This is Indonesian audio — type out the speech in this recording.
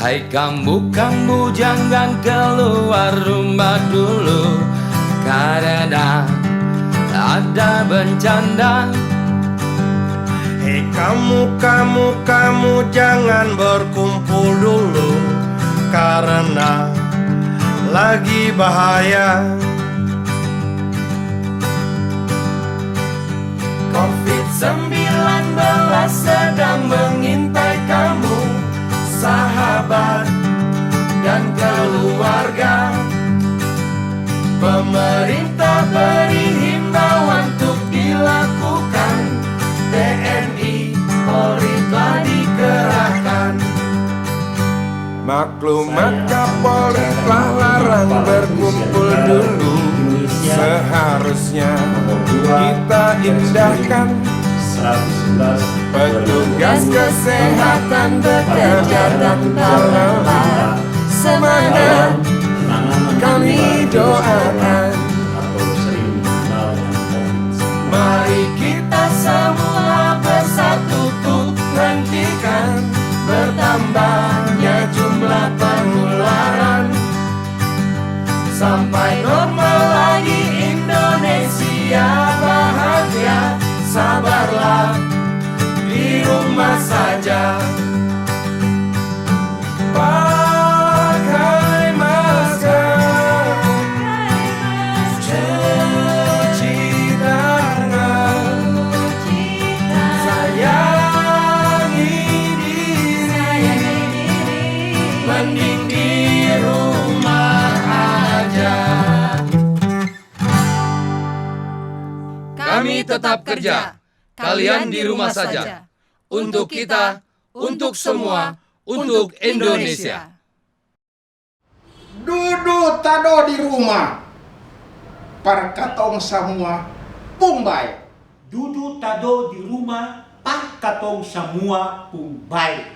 Hai kamu jangan keluar rumah dulu, karena ada bencana. Hei kamu jangan berkumpul dulu, karena lagi bahaya. COVID-19 sedang mengintai kamu, sahabat dan keluarga. Pemerintah beri himbauan untuk dilakukan, TNI, Polri telah dikerahkan. Maklumat Kapolri telah larang berkumpul dulu. Seharusnya kita indahkan. Petugas kesehatan bekerja tanpa lelah. Semangat kami doakan. Mari kita semua bersatu untuk hentikan bertambahnya jumlah penularan. Sampai normal lagi Indonesia bahagia. Sabarlah di rumah saja. Pakai masker, cuci tangan, sayangi diri, mending di rumah aja. Kami tetap kerja, kalian di rumah saja. Untuk kita, untuk semua, untuk Indonesia. Duduk tado di rumah, perkatong semua Pumbai. Duduk tado di rumah, pak katong semua Pumbai.